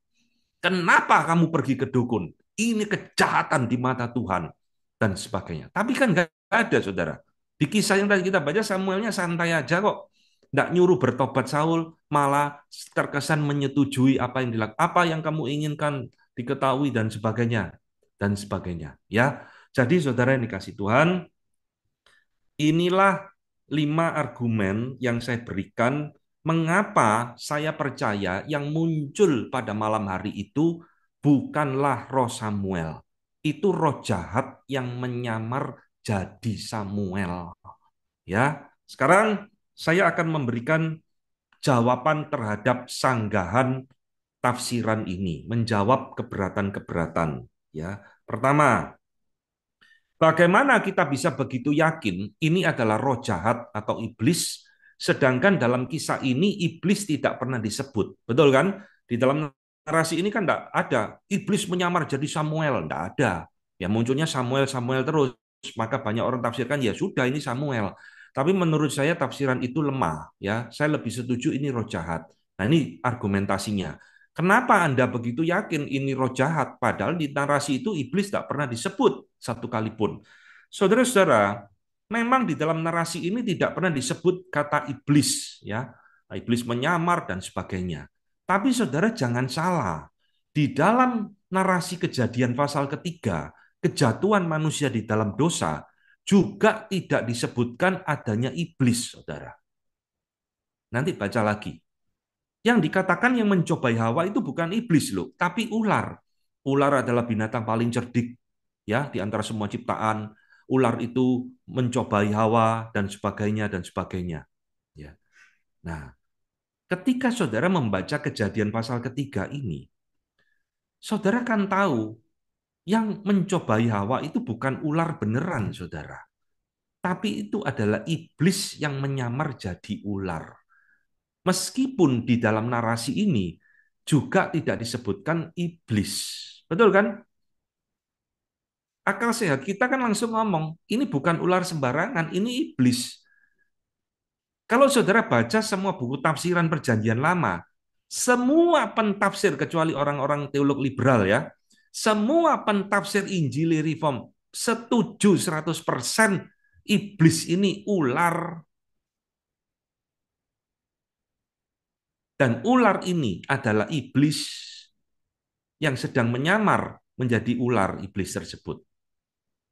Kenapa kamu pergi ke dukun? Ini kejahatan di mata Tuhan dan sebagainya. Tapi kan nggak ada, saudara. Di kisah yang tadi kita baca, Samuelnya santai aja kok. Nggak nyuruh bertobat Saul, malah terkesan menyetujui apa yang dilakukan, apa yang kamu inginkan diketahui dan sebagainya dan sebagainya. Ya, jadi saudara yang dikasih Tuhan, inilah 5 argumen yang saya berikan mengapa saya percaya yang muncul pada malam hari itu bukanlah roh Samuel. Itu roh jahat yang menyamar jadi Samuel. Ya, sekarang saya akan memberikan jawaban terhadap sanggahan tafsiran ini, menjawab keberatan-keberatan. Ya, pertama, bagaimana kita bisa begitu yakin ini adalah roh jahat atau iblis, sedangkan dalam kisah ini iblis tidak pernah disebut. Betul kan? Di dalam narasi ini kan tidak ada iblis menyamar jadi Samuel, tidak ada. Ya munculnya Samuel terus, maka banyak orang tafsirkan ya sudah ini Samuel. Tapi menurut saya tafsiran itu lemah. Ya, saya lebih setuju ini roh jahat. Nah ini argumentasinya. Kenapa Anda begitu yakin ini roh jahat? Padahal di narasi itu iblis tidak pernah disebut satu kali pun. Saudara-saudara, memang di dalam narasi ini tidak pernah disebut kata iblis, ya, iblis menyamar dan sebagainya. Tapi saudara jangan salah, di dalam narasi kejadian pasal ketiga, kejatuhan manusia di dalam dosa, juga tidak disebutkan adanya iblis, saudara. Nanti baca lagi. Yang dikatakan yang mencobai Hawa itu bukan iblis loh, tapi ular. Ular adalah binatang paling cerdik ya di antara semua ciptaan. Ular itu mencobai Hawa dan sebagainya dan sebagainya. Ya. Nah, ketika saudara membaca Kejadian pasal ketiga ini, saudara kan tahu yang mencobai Hawa itu bukan ular beneran, saudara. Tapi itu adalah iblis yang menyamar jadi ular. Meskipun di dalam narasi ini juga tidak disebutkan iblis. Betul kan? Akal sehat kita kan langsung ngomong, ini bukan ular sembarangan, ini iblis. Kalau saudara baca semua buku tafsiran Perjanjian Lama, semua pentafsir kecuali orang-orang teolog liberal ya, semua pentafsir Injil Reform setuju 100% iblis ini ular, dan ular ini adalah iblis yang sedang menyamar menjadi ular iblis tersebut.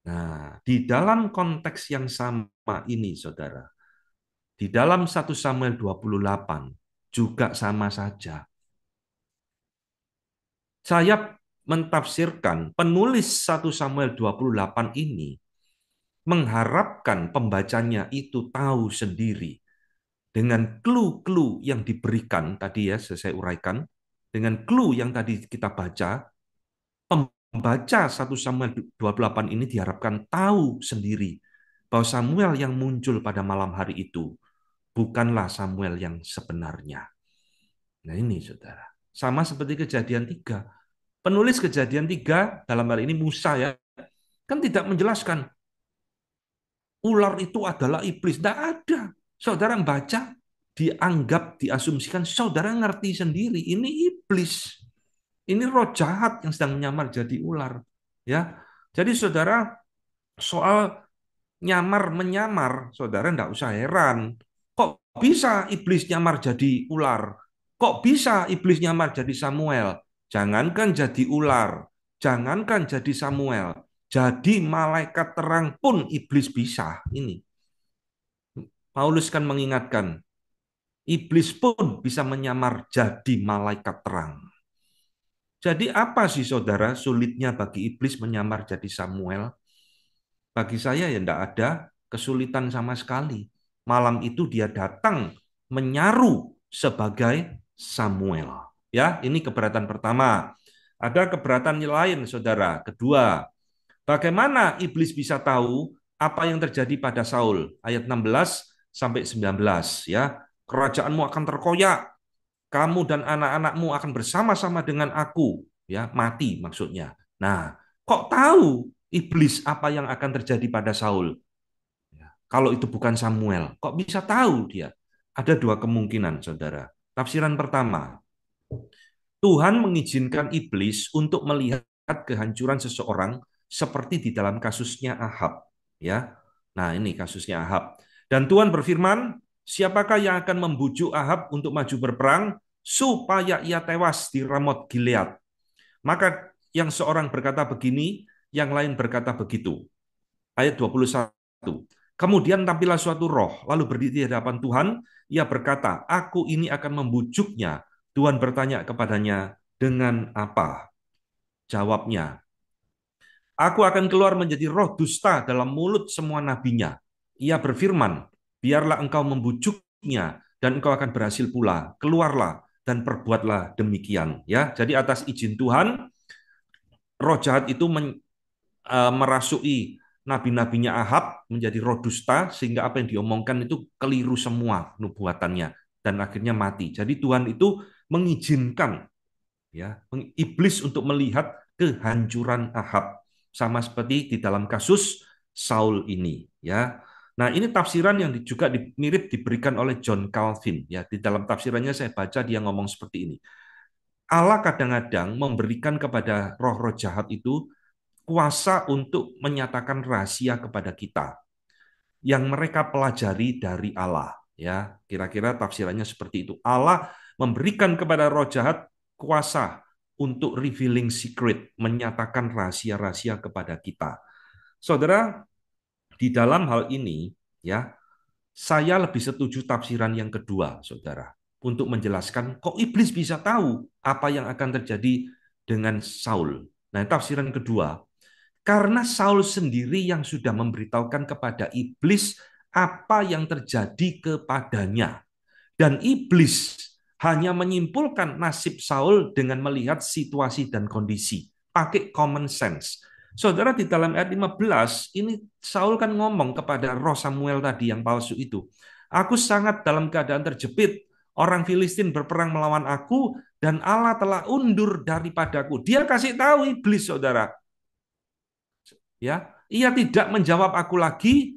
Nah, di dalam konteks yang sama ini, saudara, di dalam 1 Samuel 28 juga sama saja. Saya mentafsirkan penulis 1 Samuel 28 ini mengharapkan pembacanya itu tahu sendiri dengan clue-clue yang diberikan tadi ya, saya uraikan, dengan clue yang tadi kita baca, pembaca 1 Samuel 28 ini diharapkan tahu sendiri bahwa Samuel yang muncul pada malam hari itu bukanlah Samuel yang sebenarnya. Nah ini saudara, sama seperti Kejadian 3. Penulis Kejadian 3 dalam hal ini Musa ya, kan tidak menjelaskan ular itu adalah iblis. Tidak ada. Saudara membaca, dianggap, diasumsikan, saudara ngerti sendiri, ini iblis. Ini roh jahat yang sedang menyamar jadi ular. Ya, jadi saudara soal nyamar menyamar, saudara tidak usah heran. Kok bisa iblis nyamar jadi ular? Kok bisa iblis nyamar jadi Samuel? Jangankan jadi ular, jangankan jadi Samuel, jadi malaikat terang pun iblis bisa. Ini Paulus kan mengingatkan, iblis pun bisa menyamar jadi malaikat terang. Jadi apa sih saudara sulitnya bagi iblis menyamar jadi Samuel? Bagi saya ya tidak ada kesulitan sama sekali. Malam itu dia datang menyaru sebagai Samuel. Ya, ini keberatan pertama. Ada keberatan lain, saudara. Kedua, bagaimana iblis bisa tahu apa yang terjadi pada Saul? Ayat 16 sampai 19 ya. Kerajaanmu akan terkoyak, kamu dan anak-anakmu akan bersama-sama dengan aku, ya, mati maksudnya. Nah, kok tahu iblis apa yang akan terjadi pada Saul? Ya, kalau itu bukan Samuel, kok bisa tahu dia? Ada dua kemungkinan, saudara. Tafsiran pertama, Tuhan mengizinkan iblis untuk melihat kehancuran seseorang seperti di dalam kasusnya Ahab, ya. Nah, ini kasusnya Ahab. Dan Tuhan berfirman, siapakah yang akan membujuk Ahab untuk maju berperang supaya ia tewas di Ramot Gilead? Maka yang seorang berkata begini, yang lain berkata begitu. Ayat 21. Kemudian tampillah suatu roh, lalu berdiri di hadapan Tuhan, ia berkata, aku ini akan membujuknya. Tuhan bertanya kepadanya, dengan apa? Jawabnya, aku akan keluar menjadi roh dusta dalam mulut semua nabinya. Ia berfirman, biarlah engkau membujuknya, dan engkau akan berhasil pula. Keluarlah dan perbuatlah demikian. Ya, jadi atas izin Tuhan, roh jahat itu merasuki nabi-nabinya Ahab menjadi roh dusta sehingga apa yang diomongkan itu keliru semua nubuatannya dan akhirnya mati. Jadi Tuhan itu mengizinkan ya iblis untuk melihat kehancuran Ahab sama seperti di dalam kasus Saul ini ya. Nah, ini tafsiran yang juga mirip diberikan oleh John Calvin ya. Di dalam tafsirannya saya baca dia ngomong seperti ini. Allah kadang-kadang memberikan kepada roh-roh jahat itu kuasa untuk menyatakan rahasia kepada kita yang mereka pelajari dari Allah. Ya, kira-kira tafsirannya seperti itu. Allah memberikan kepada roh jahat kuasa untuk revealing secret, menyatakan rahasia-rahasia kepada kita. Saudara, di dalam hal ini, ya, saya lebih setuju tafsiran yang kedua, saudara. untuk menjelaskan kok iblis bisa tahu apa yang akan terjadi dengan Saul. Nah, tafsiran kedua, karena Saul sendiri yang sudah memberitahukan kepada iblis apa yang terjadi kepadanya. Dan iblis hanya menyimpulkan nasib Saul dengan melihat situasi dan kondisi. Pakai common sense. Saudara, di dalam ayat 15, ini Saul kan ngomong kepada roh Samuel tadi yang palsu itu. Aku sangat dalam keadaan terjepit. Orang Filistin berperang melawan aku, dan Allah telah undur daripadaku. Dia kasih tahu iblis, saudara. Ya, ia tidak menjawab aku lagi,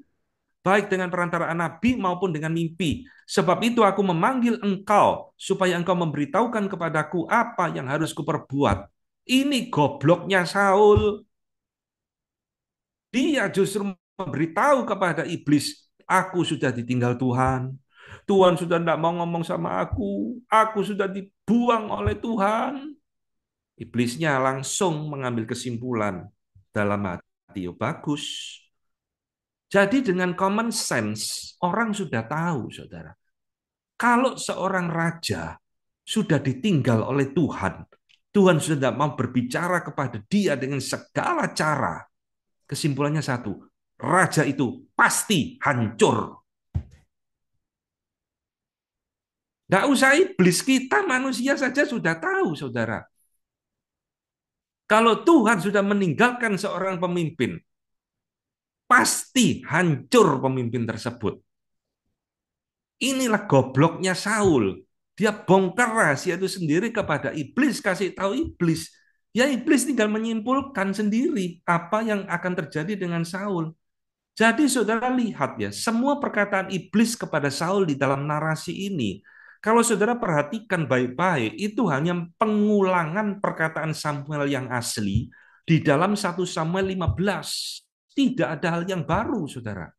baik dengan perantaraan nabi maupun dengan mimpi. Sebab itu aku memanggil engkau, supaya engkau memberitahukan kepadaku apa yang harus kuperbuat. Ini gobloknya Saul. Dia justru memberitahu kepada iblis, aku sudah ditinggal Tuhan. Tuhan sudah tidak mau ngomong sama aku. Aku sudah dibuang oleh Tuhan. Iblisnya langsung mengambil kesimpulan dalam hati, oh, bagus. Jadi dengan common sense, orang sudah tahu, saudara. Kalau seorang raja sudah ditinggal oleh Tuhan, Tuhan sudah tidak mau berbicara kepada dia dengan segala cara. Kesimpulannya satu, raja itu pasti hancur. Nggak usah iblis, kita manusia saja sudah tahu, saudara. Kalau Tuhan sudah meninggalkan seorang pemimpin, pasti hancur pemimpin tersebut. Inilah gobloknya Saul. Dia bongkar rahasia itu sendiri kepada iblis, kasih tahu iblis. Ya iblis tinggal menyimpulkan sendiri apa yang akan terjadi dengan Saul. Jadi saudara lihat ya, semua perkataan iblis kepada Saul di dalam narasi ini, kalau saudara perhatikan baik-baik, itu hanya pengulangan perkataan Samuel yang asli di dalam 1 Samuel 15. Tidak ada hal yang baru, saudara.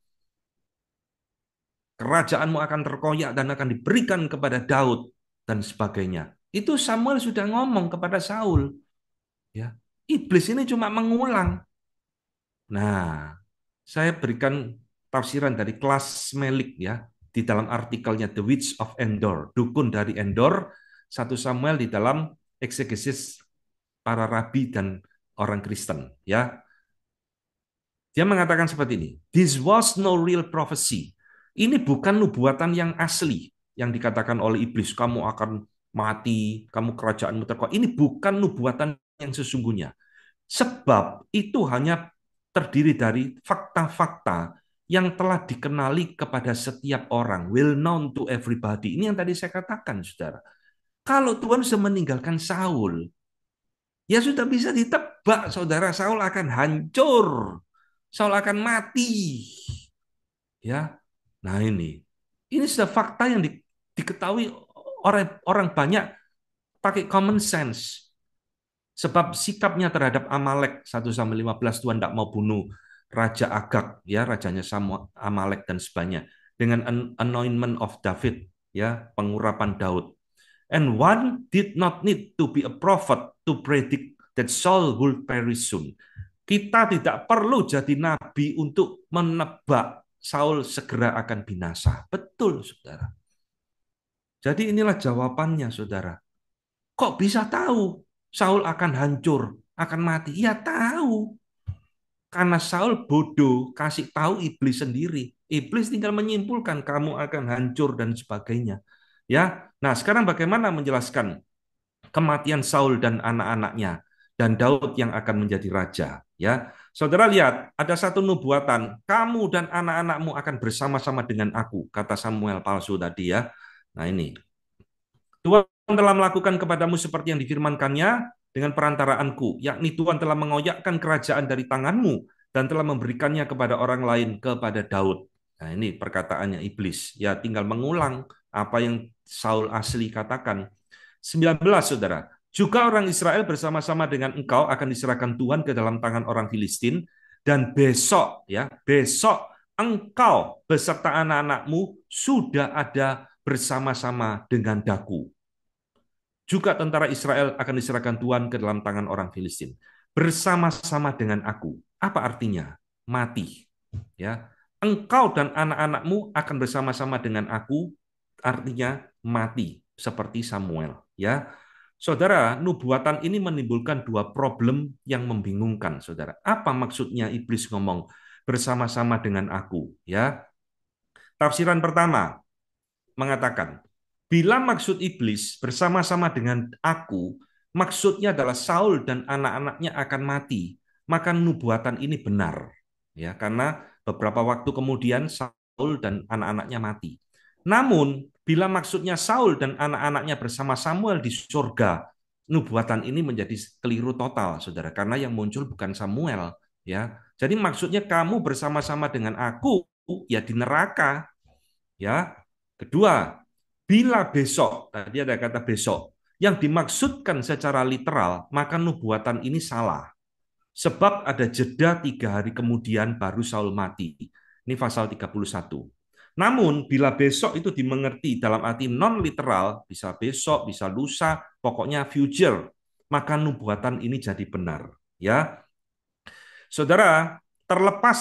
Kerajaanmu akan terkoyak dan akan diberikan kepada Daud dan sebagainya. Itu Samuel sudah ngomong kepada Saul. Ya, iblis ini cuma mengulang. Nah, saya berikan tafsiran dari kelas Melik ya di dalam artikelnya The Witch of Endor, dukun dari Endor, 1 Samuel di dalam eksegesis para rabi dan orang Kristen ya. Dia mengatakan seperti ini, this was no real prophecy. Ini bukan nubuatan yang asli yang dikatakan oleh iblis, kamu akan mati, kamu kerajaanmu terkuat. Ini bukan nubuatan yang sesungguhnya. Sebab itu hanya terdiri dari fakta-fakta yang telah dikenali kepada setiap orang, well known to everybody. Ini yang tadi saya katakan, saudara. Kalau Tuhan sudah meninggalkan Saul, ya sudah bisa ditebak, saudara, Saul akan hancur. Saul akan mati. Ya, nah ini sudah fakta yang diketahui orang banyak pakai common sense. Sebab sikapnya terhadap Amalek 1 Samuel 15, Tuhan tidak mau bunuh Raja Agag, ya rajanya Amalek dan sebagainya dengan anointment of David, ya pengurapan Daud. And one did not need to be a prophet to predict that Saul would perish soon. Kita tidak perlu jadi nabi untuk menebak Saul segera akan binasa. Betul, saudara. Jadi inilah jawabannya, saudara. Kok bisa tahu Saul akan hancur, akan mati? Ya tahu. Karena Saul bodoh, kasih tahu iblis sendiri. Iblis tinggal menyimpulkan kamu akan hancur dan sebagainya. Ya. Nah, sekarang bagaimana menjelaskan kematian Saul dan anak-anaknya dan Daud yang akan menjadi raja, ya. Saudara lihat, ada satu nubuatan, kamu dan anak-anakmu akan bersama-sama dengan aku, kata Samuel palsu tadi ya. Nah, ini. Tuhan telah melakukan kepadamu seperti yang difirmankannya dengan perantaraanku, yakni Tuhan telah mengoyakkan kerajaan dari tanganmu dan telah memberikannya kepada orang lain, kepada Daud. Nah, ini perkataannya iblis. Ya, tinggal mengulang apa yang Saul asli katakan. 19, saudara. Juga orang Israel bersama-sama dengan engkau akan diserahkan Tuhan ke dalam tangan orang Filistin, dan besok, ya, besok engkau beserta anak-anakmu sudah ada bersama-sama dengan daku. Juga tentara Israel akan diserahkan Tuhan ke dalam tangan orang Filistin. Bersama-sama dengan aku. Apa artinya? Mati. Ya, engkau dan anak-anakmu akan bersama-sama dengan aku, artinya mati. seperti Samuel, ya. Saudara, nubuatan ini menimbulkan dua problem yang membingungkan, Saudara. Apa maksudnya iblis ngomong bersama-sama dengan aku, ya? Tafsiran pertama mengatakan, bila maksud iblis bersama-sama dengan aku, maksudnya adalah Saul dan anak-anaknya akan mati, maka nubuatan ini benar. Ya, karena beberapa waktu kemudian Saul dan anak-anaknya mati. Namun, bila maksudnya Saul dan anak-anaknya bersama Samuel di surga, nubuatan ini menjadi keliru total, Saudara, karena yang muncul bukan Samuel, ya. Jadi maksudnya kamu bersama-sama dengan aku ya di neraka, ya. Kedua, bila besok, tadi ada kata besok, yang dimaksudkan secara literal, maka nubuatan ini salah. Sebab ada jeda 3 hari kemudian baru Saul mati. Ini pasal 31. Namun, bila besok itu dimengerti dalam arti non-literal, bisa besok, bisa lusa, pokoknya future, maka nubuatan ini jadi benar. Ya, Saudara, terlepas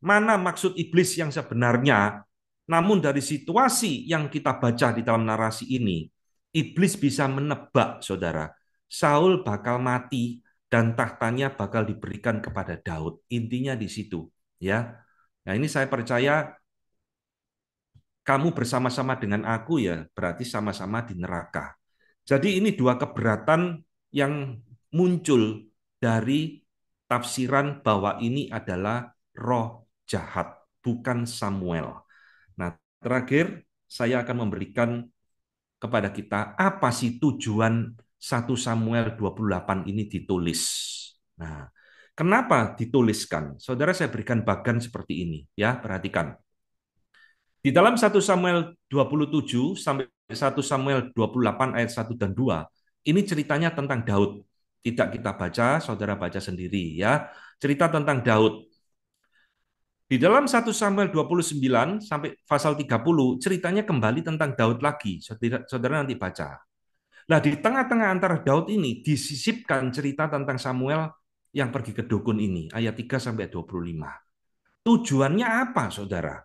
mana maksud iblis yang sebenarnya, namun dari situasi yang kita baca di dalam narasi ini, iblis bisa menebak, saudara, Saul bakal mati dan tahtanya bakal diberikan kepada Daud. Intinya di situ, ya. Nah, ini saya percaya kamu bersama-sama dengan aku ya, berarti sama-sama di neraka. Jadi ini dua keberatan yang muncul dari tafsiran bahwa ini adalah roh jahat, bukan Samuel. Nah, terakhir saya akan memberikan kepada kita apa sih tujuan 1 Samuel 28 ini ditulis. Nah, kenapa dituliskan? Saudara, saya berikan bagan seperti ini ya, perhatikan. Di dalam 1 Samuel 27 sampai 1 Samuel 28 ayat 1 dan 2, ini ceritanya tentang Daud. Tidak kita baca, saudara baca sendiri ya. Cerita tentang Daud. Di dalam 1 Samuel 29 sampai pasal 30, ceritanya kembali tentang Daud lagi. Saudara nanti baca. Nah, di tengah-tengah antara Daud ini disisipkan cerita tentang Samuel yang pergi ke dukun ini, ayat 3 sampai 25. Tujuannya apa, saudara?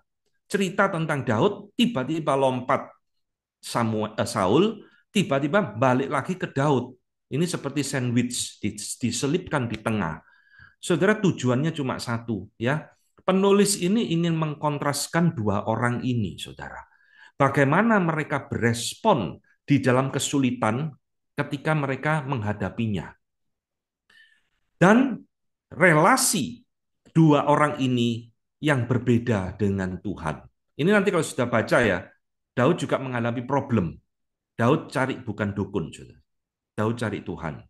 Cerita tentang Daud tiba-tiba lompat Saul, tiba-tiba balik lagi ke Daud. Ini seperti sandwich diselipkan di tengah. Saudara, tujuannya cuma satu, ya. Penulis ini ingin mengkontraskan dua orang ini, saudara. Bagaimana mereka berespon di dalam kesulitan ketika mereka menghadapinya. Dan relasi dua orang ini yang berbeda dengan Tuhan. Ini nanti kalau sudah baca ya, Daud juga mengalami problem. Daud cari bukan dukun, saudara. Daud cari Tuhan.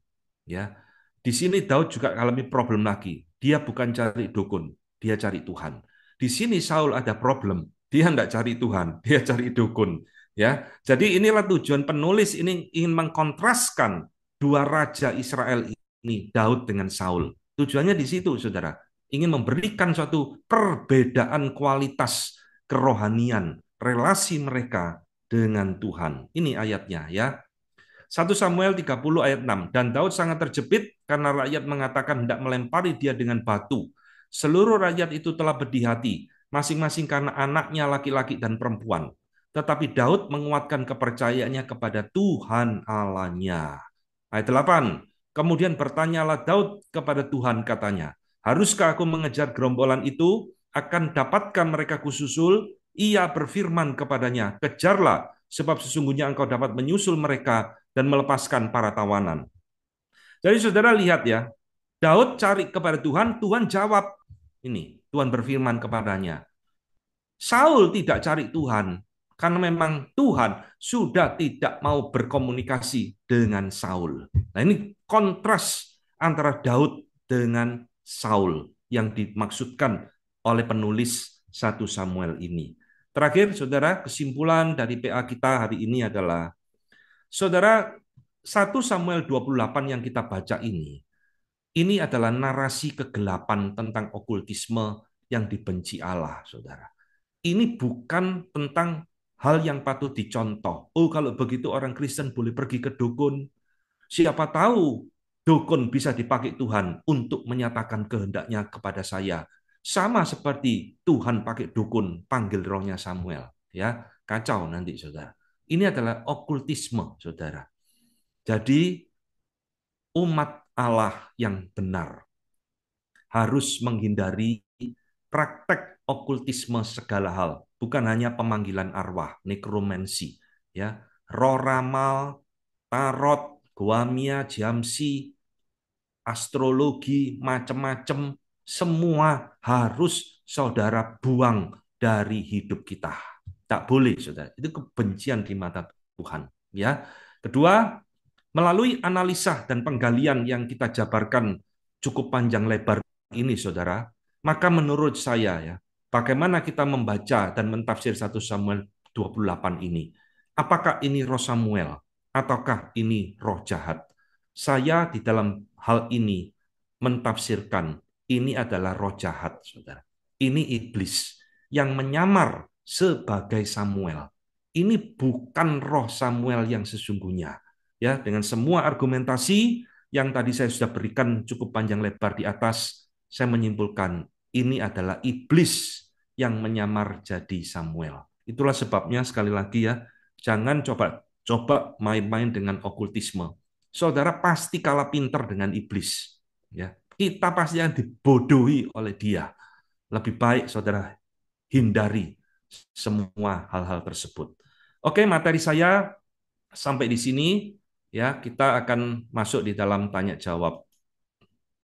Ya, di sini Daud juga mengalami problem lagi. Dia bukan cari dukun, dia cari Tuhan. Di sini Saul ada problem, dia tidak cari Tuhan, dia cari dukun. Ya, jadi inilah tujuan penulis ini ingin mengkontraskan dua raja Israel ini, Daud dengan Saul. Tujuannya di situ, saudara. Ingin memberikan suatu perbedaan kualitas kerohanian, relasi mereka dengan Tuhan. Ini ayatnya ya. 1 Samuel 30 ayat 6. Dan Daud sangat terjepit karena rakyat mengatakan hendak melempari dia dengan batu. Seluruh rakyat itu telah berdi hati, masing-masing karena anaknya laki-laki dan perempuan. Tetapi Daud menguatkan kepercayaannya kepada Tuhan Allahnya. Ayat 8. Kemudian bertanyalah Daud kepada Tuhan, katanya, haruskah aku mengejar gerombolan itu? Akan dapatkah mereka kususul? Ia berfirman kepadanya, kejarlah, sebab sesungguhnya engkau dapat menyusul mereka dan melepaskan para tawanan. Jadi saudara lihat ya, Daud cari kepada Tuhan, Tuhan jawab. Ini, Tuhan berfirman kepadanya. Saul tidak cari Tuhan, karena memang Tuhan sudah tidak mau berkomunikasi dengan Saul. Nah, ini kontras antara Daud dengan Saul yang dimaksudkan oleh penulis 1 Samuel ini. Terakhir, saudara, kesimpulan dari PA kita hari ini adalah, saudara, 1 Samuel 28 yang kita baca ini adalah narasi kegelapan tentang okultisme yang dibenci Allah, saudara. Ini bukan tentang hal yang patut dicontoh. Oh, kalau begitu orang Kristen boleh pergi ke dukun. Siapa tahu dukun bisa dipakai Tuhan untuk menyatakan kehendaknya kepada saya. Sama seperti Tuhan pakai dukun, panggil rohnya Samuel. Ya, kacau nanti, saudara. Ini adalah okultisme, saudara. Jadi umat Allah yang benar harus menghindari praktek okultisme segala hal, bukan hanya pemanggilan arwah, nekromansi, ya, roh ramal, tarot, guamia, jamsi, astrologi, macam-macam, semua harus saudara buang dari hidup kita. Tak boleh, saudara. Itu kebencian di mata Tuhan. Ya. Kedua, melalui analisa dan penggalian yang kita jabarkan cukup panjang lebar ini, saudara, maka menurut saya ya, bagaimana kita membaca dan mentafsir 1 Samuel 28 ini? Apakah ini roh Samuel ataukah ini roh jahat? Saya di dalam hal ini mentafsirkan ini adalah roh jahat, saudara. Ini iblis yang menyamar sebagai Samuel. Ini bukan roh Samuel yang sesungguhnya. Ya, dengan semua argumentasi yang tadi saya sudah berikan cukup panjang lebar di atas, saya menyimpulkan ini adalah iblis yang menyamar jadi Samuel. Itulah sebabnya sekali lagi ya, jangan coba main-main dengan okultisme. Saudara pasti kalah pintar dengan iblis. Ya, kita pasti akan dibodohi oleh dia. Lebih baik saudara hindari semua hal-hal tersebut. Oke, materi saya sampai di sini ya, kita akan masuk di dalam tanya jawab.